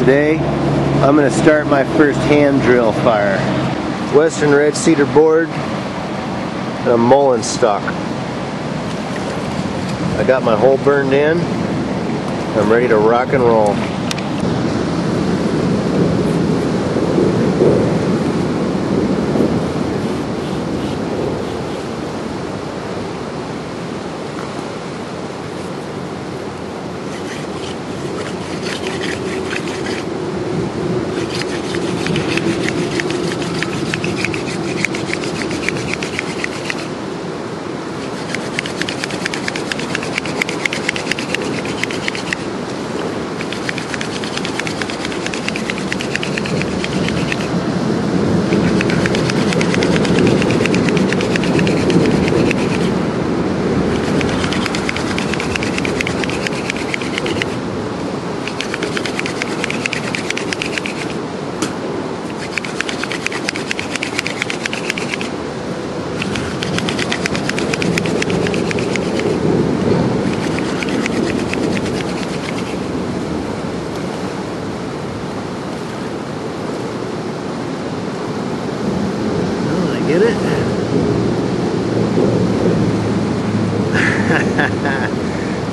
Today I'm going to start my first hand drill fire. Western red cedar board and a mullein stalk. I got my hole burned in. I'm ready to rock and roll. Get it?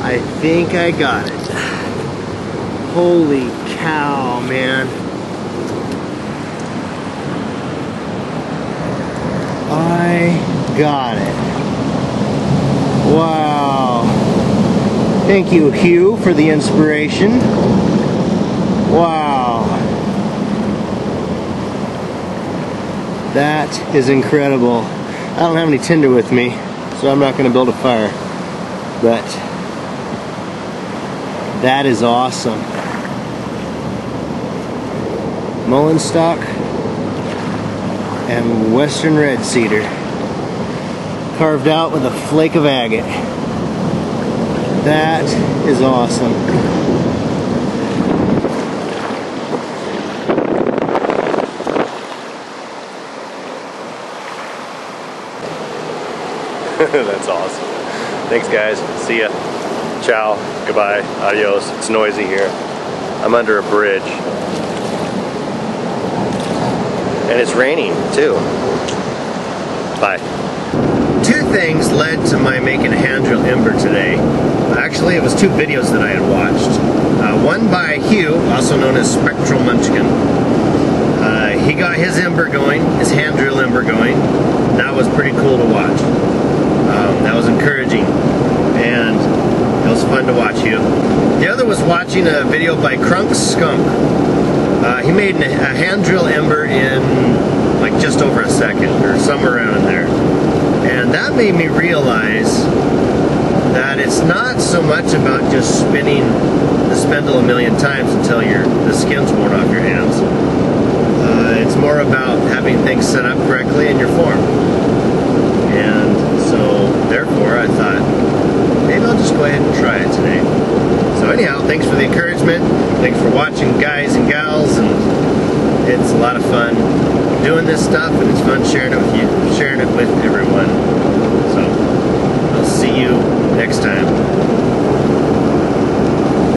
I think I got it. Holy cow, man. I got it. Wow. Thank you, Hugh, for the inspiration. Wow. That is incredible. I don't have any tinder with me, so I'm not going to build a fire. But that is awesome. Mullein stalk and western red cedar, carved out with a flake of agate. That is awesome. That's awesome. Thanks guys. See ya. Ciao. Goodbye. Adios. It's noisy here. I'm under a bridge. And it's raining too. Bye. Two things led to my making a hand drill ember today. Actually, it was two videos that I had watched. One by Hugh, also known as Spectral Munchkin. He got his ember going, his hand drill ember going. That was pretty cool to watch. That was encouraging, and it was fun to watch you. The other was watching a video by crunksknunk. He made a hand drill ember in like just over a second, or somewhere around in there. And that made me realize that it's not so much about just spinning the spindle a million times until the skin's worn off your hands. It's more about having things set up correctly in your form. And so, therefore, I thought, maybe I'll just go ahead and try it today. So anyhow, thanks for the encouragement. Thanks for watching, guys and gals. And it's a lot of fun doing this stuff, and it's fun sharing it with you, sharing it with everyone. So, I'll see you next time.